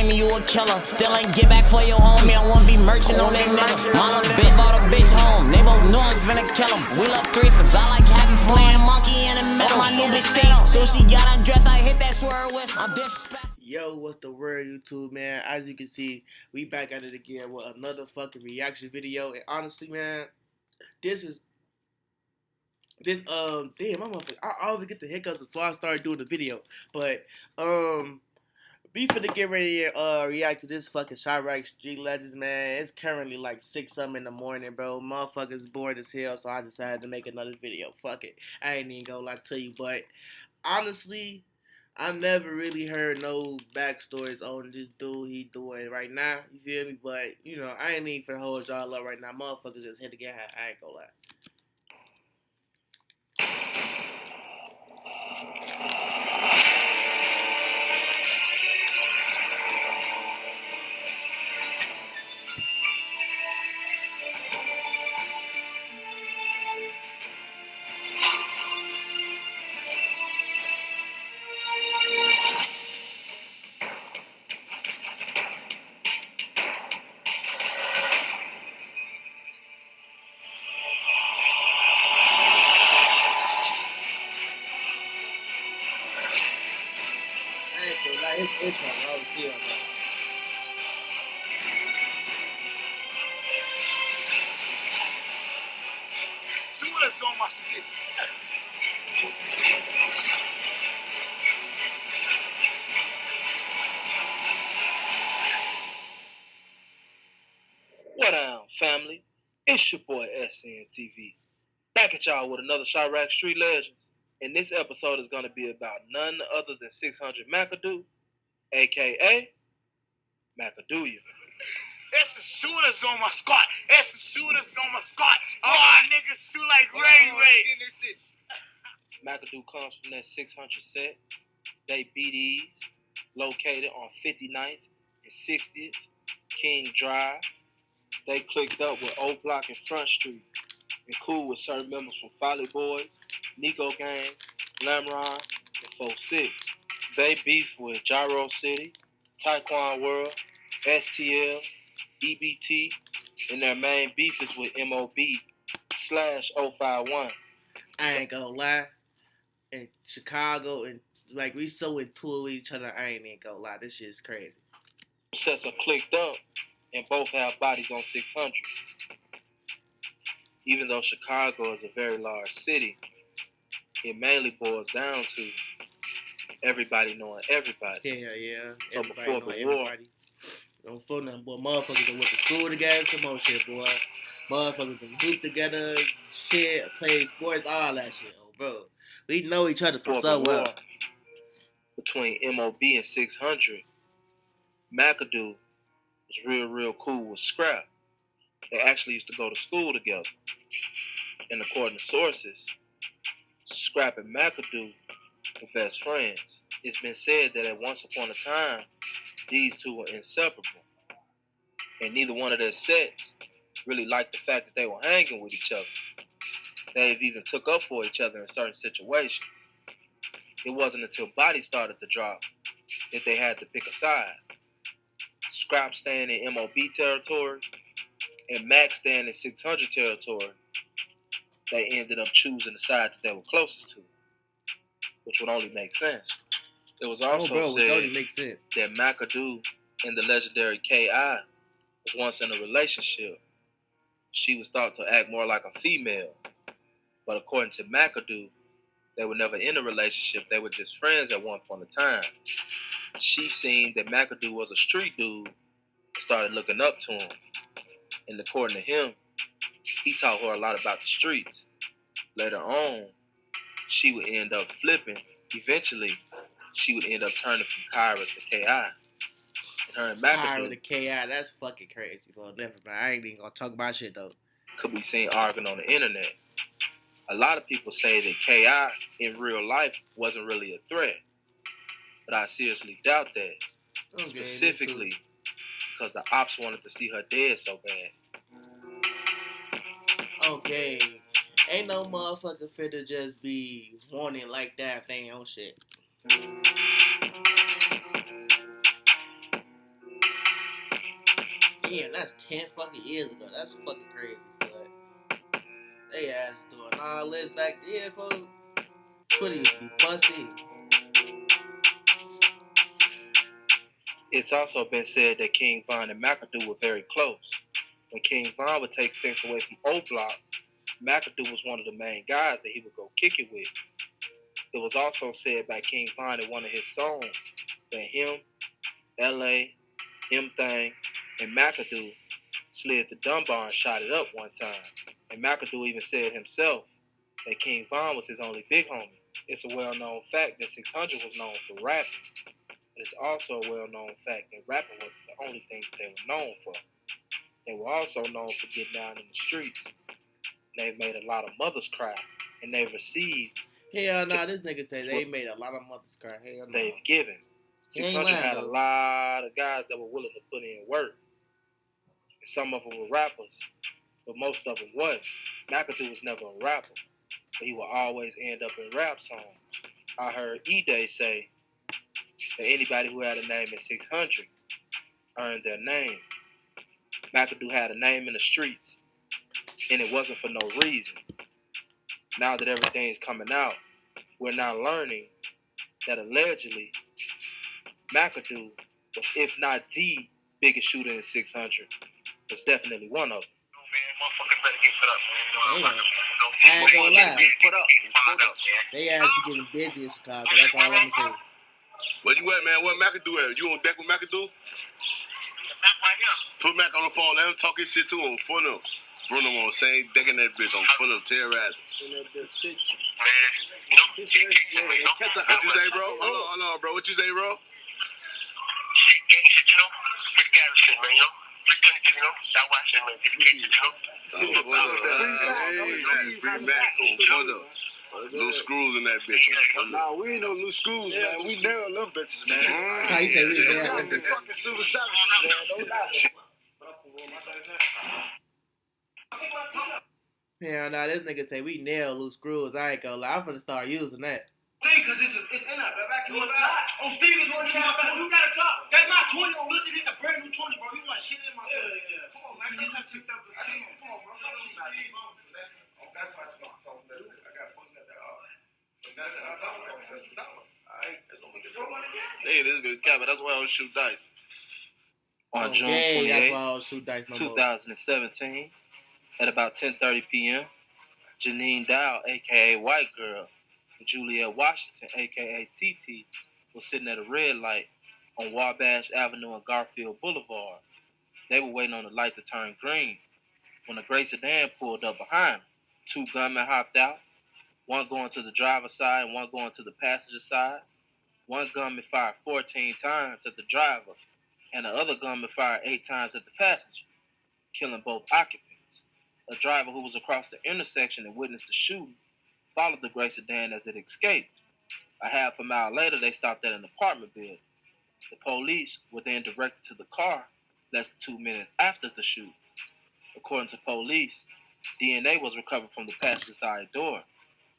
claiming you a killer. Still ain't get back for your homie. I wanna be merchant on that nigga. Mama's bitch bought a bitch home. They both know I'm finna kill him. We love threesomes. I like having flying monkey in the middle. My new bitch stink. So she got undressed. I hit that swerve with. I'm disrespectful. Yo, what's the word, YouTube, man? As you can see, we back at it again with another fucking reaction video. And honestly, man, damn, my motherfucker, I always get the hiccups before I start doing the video. But, we finna get ready to react to this fucking Chiraq Street Legends, man. It's currently like 6 something in the morning, bro. Motherfuckers bored as hell, so I decided to make another video. Fuck it. I ain't even gonna lie to you, but honestly, I never really heard no backstories on this dude he doing right now. You feel me? But, you know, I ain't even finna hold y'all up right now. Motherfuckers just hit to get high. I ain't gonna lie. Like his intro, I was feeling that. See what's on my skin. What down, family? It's your boy SNTV. Back at y'all with another Chiraq Street Legends. And this episode is going to be about none other than 600 MAKADO, a.k.a. MAKADO. There's some shooters on my squad. There's some shooters on my squad. Oh, niggas shoot like Ray. MAKADO comes from that 600 set. They VIDS, located on 59th and 60th King Drive. They clicked up with O Block and Front Street and cool with certain members from Folly Boys, Nico Gang, Lamron, and 4-6. They beef with Gyro City, Taekwon World, STL, EBT, and their main beef is with MOB/051. I ain't gonna lie. In Chicago, and like we so in tour with each other, I ain't even gonna lie. This shit is crazy. Sets are clicked up, and both have bodies on 600. Even though Chicago is a very large city, it mainly boils down to everybody knowing everybody. Yeah. So Everybody before know the war, everybody. Don't fuck nothing, boy. Motherfuckers that went to school together, some more shit, boy. Motherfuckers that hoop together, shit, play sports, all that shit, oh, bro. We know each other from before so the war, well. between MOB and 600, MAKADO was real cool with Scrap. They actually used to go to school together. And according to sources, Scrap and MAKADO were best friends. It's been said that at once upon a time, these two were inseparable. And neither one of their sets really liked the fact that they were hanging with each other. They've even took up for each other in certain situations. It wasn't until bodies started to drop that they had to pick a side. Scrap staying in MOB territory and Mac staying in 600 territory. They ended up choosing the side that they were closest to, which would only make sense. It was also said that MAKADO and the legendary K.I. was once in a relationship. She was thought to act more like a female, but according to MAKADO, they were never in a relationship. They were just friends at one point in time. She seen that MAKADO was a street dude and started looking up to him. And according to him, he taught her a lot about the streets. Later on, she would end up flipping. Eventually, she would end up turning from Kyra to K.I. And her and MAKADO Kyra to K.I., that's fucking crazy, bro. Never mind. I ain't even gonna talk about shit, though. Could be seen arguing on the internet. A lot of people say that K.I. in real life wasn't really a threat. But I seriously doubt that. Okay, specifically because the ops wanted to see her dead so bad. Okay. Ain't no motherfucker finna just be wanting like that if they ain't on shit. Damn, that's 10 fucking years ago. That's fucking crazy, stud. They ass doing all this back then, folks. Twitter used to be busted. It's also been said that King Von and MAKADO were very close. When King Von would take stints away from O Block, MAKADO was one of the main guys that he would go kick it with. It was also said by King Von in one of his songs that him, L.A., M-Thing, and MAKADO slid the Dunbar and shot it up one time. And MAKADO even said himself that King Von was his only big homie. It's a well-known fact that 600 was known for rapping. But it's also a well-known fact that rapping wasn't the only thing that they were known for. They were also known for getting down in the streets. They've made a lot of mothers cry, and they've received. Hell nah, this nigga say they made a lot of mothers cry. Hell nah. They've given. 600 had a lot of guys that were willing to put in work. And some of them were rappers, but most of them wasn't. MAKADO was never a rapper, but he would always end up in rap songs. I heard E-Day say that anybody who had a name at 600 earned their name. MAKADO had a name in the streets, and it wasn't for no reason. Now that everything's coming out, we're now learning that allegedly MAKADO was, if not the biggest shooter in 600, was definitely one of them. Damn. I ain't gonna lie. They ass be getting busy in Chicago. That's all I'm gonna say. Where you at, man? What MAKADO at? You on deck with MAKADO? Put Mac on the phone. Let him talk his shit to him. Front of him. Bruno on the same deck in that bitch. On front of him. Terrorizing. What you say, bro? Hold on, bro. What you say, bro? Shit, gang shit, you know? Pretty gary shit, man, you know? 322, you know? That watch shit, man. Dedication, you know? Free Mac on front of him. Little screws in that bitch. Nah, we ain't no loose screws, man. We nail them bitches, man. How you say we nail them We bitches? fucking super savages, man. Don't lie. Hell nah, this nigga say we nail loose screws. I ain't gonna lie. I'm finna start using that. Because it's in that back in the side. On Stevens, one of my phone. You got a drop. That's my 20 on Lizzie. This a brand new 20, bro. You want shit in my 20. Yeah. Come on, man. You just picked up the 10. Come on, bro. That's how I saw that. I got fucked up that off. That's how I saw that. That's $1. Alright, that's what we get. Hey, this bitch Cabot. That's why I don't shoot dice. On June 28th, 2017, at about 10:30 p.m., Janine Dow, a.k.a. White Girl, and Juliet Washington, a.k.a. TT, was sitting at a red light on Wabash Avenue and Garfield Boulevard. They were waiting on the light to turn green when a gray sedan pulled up behind them. Two gunmen hopped out, one going to the driver's side and one going to the passenger side. One gunman fired 14 times at the driver, and the other gunman fired 8 times at the passenger, killing both occupants. A driver who was across the intersection and witnessed the shooting followed the gray sedan as it escaped. A half a mile later, they stopped at an apartment building. The police were then directed to the car less than 2 minutes after the shoot. According to police, DNA was recovered from the passenger side door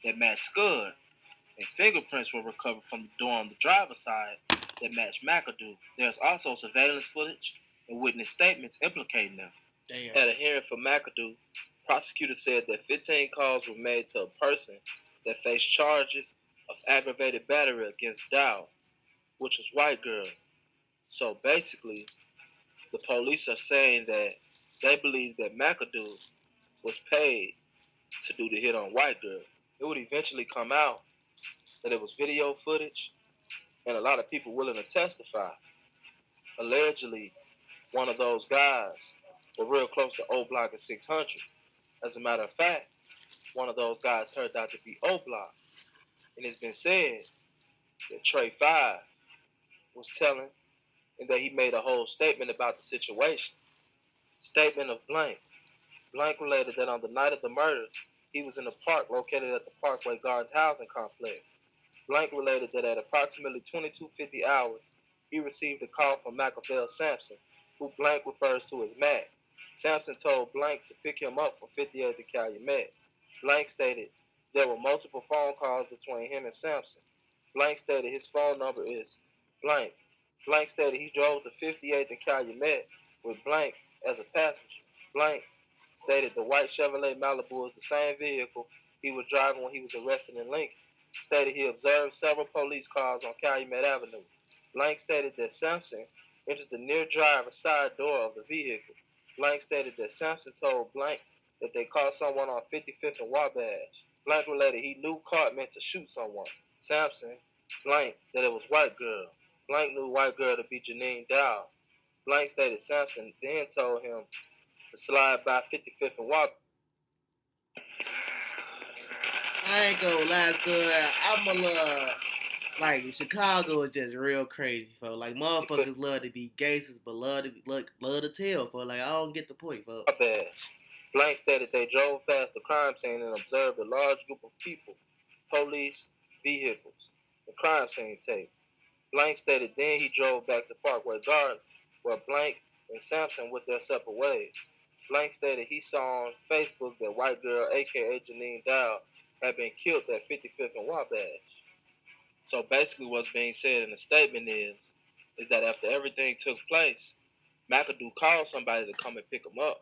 that matched Scud, and fingerprints were recovered from the door on the driver's side that matched MAKADO. There's also surveillance footage and witness statements implicating them. Damn. At a hearing for MAKADO, prosecutors said that 15 calls were made to a person that faced charges of aggravated battery against Dow, which was White Girl. So basically, the police are saying that they believe that MAKADO was paid to do the hit on White Girl. It would eventually come out that it was video footage and a lot of people willing to testify. Allegedly, one of those guys were real close to O Block at 600. As a matter of fact, one of those guys turned out to be O Block. And it's been said that Trey 5 was telling and that he made a whole statement about the situation. Statement of Blank. Blank related that on the night of the murders, he was in a park located at the Parkway Gardens housing complex. Blank related that at approximately 22:50 hours, he received a call from Machiavel Sampson, who Blank refers to as Mac. Sampson told Blank to pick him up from 58th and Calumet. Blank stated there were multiple phone calls between him and Sampson. Blank stated his phone number is blank. Blank stated he drove to 58th and Calumet with Blank as a passenger. Blank stated the white Chevrolet Malibu was the same vehicle he was driving when he was arrested in Lincoln. Stated he observed several police cars on Calumet Avenue. Blank stated that Sampson entered the near driver's side door of the vehicle. Blank stated that Sampson told Blank that they caught someone on 55th and Wabash. Blank related he knew Cart meant to shoot someone. Sampson, Blank, that it was white girl. Blank knew white girl to be Janine Dow. Blank stated Sampson then told him to slide by 55th and Wabash. I ain't gonna lie, good. I'm a little, like, Chicago is just real crazy, folks. Like, motherfuckers love to be gangsters, but love to tell, folks. Like, I don't get the point, folks. Wabash. Blank stated they drove past the crime scene and observed a large group of people, police, vehicles, and crime scene tape. Blank stated then he drove back to Parkway Gardens, where Blank and Sampson went their separate ways. Blank stated he saw on Facebook that white girl, a.k.a. Janine Dow, had been killed at 55th and Wabash. So basically what's being said in the statement is that after everything took place, MAKADO called somebody to come and pick him up.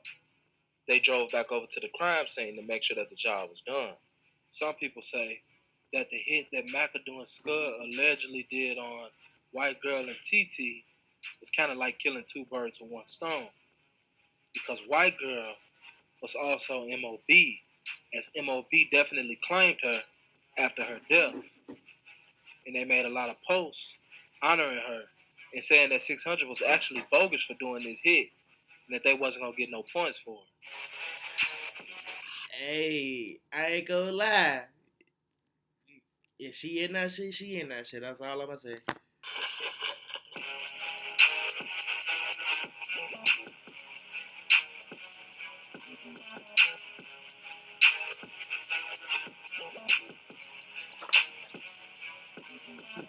They drove back over to the crime scene to make sure that the job was done. Some people say that the hit that MAKADO and Scud allegedly did on White Girl and TT was kind of like killing two birds with one stone. Because White Girl was also MOB, as MOB definitely claimed her after her death. And they made a lot of posts honoring her and saying that 600 was actually bogus for doing this hit and that they wasn't going to get no points for it. Hey, I ain't gonna lie. If she in that shit, she in that shit. That's all I'm gonna say.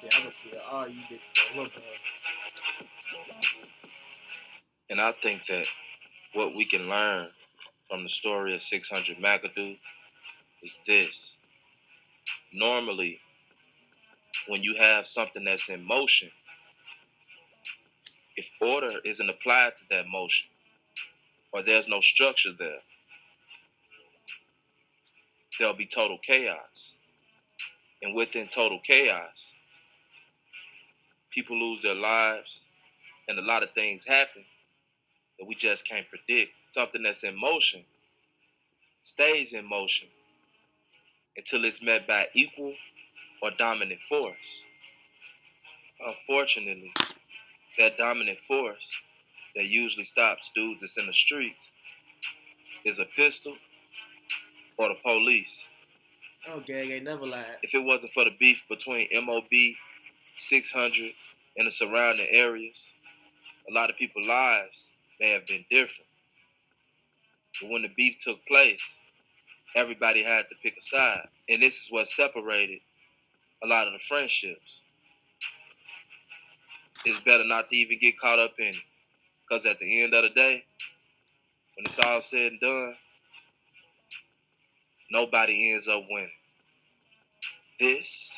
I'm gonna kill all you bitches that look at her. And I think that what we can learn from the story of 600 MAKADO is this. Normally, when you have something that's in motion, if order isn't applied to that motion, or there's no structure there, there'll be total chaos. And within total chaos, people lose their lives, and a lot of things happen that we just can't predict. Something that's in motion stays in motion until it's met by equal or dominant force. Unfortunately, that dominant force that usually stops dudes that's in the streets is a pistol or the police. Oh, gang ain't never lied. If it wasn't for the beef between MOB, 600, and the surrounding areas, a lot of people's lives may have been different. But when the beef took place, everybody had to pick a side. And this is what separated a lot of the friendships. It's better not to even get caught up in it. Because at the end of the day, when it's all said and done, nobody ends up winning. This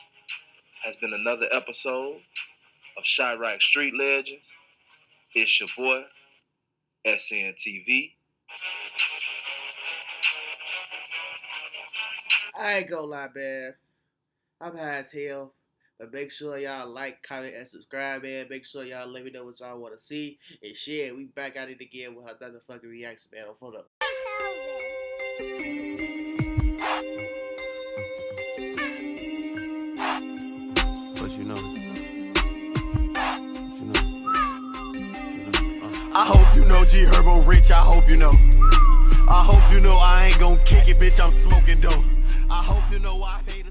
has been another episode of Chiraq Street Legends. It's your boy, SNTV. I ain't gonna lie, man. I'm high as hell. But make sure y'all like, comment, and subscribe, man. Make sure y'all let me know what y'all want to see. And share. We back at it again with another fucking reaction, man. On phone up. But you know. I hope you know G Herbo Rich. I hope you know. I hope you know I ain't gon' kick it, bitch. I'm smoking dope. I hope you know I hate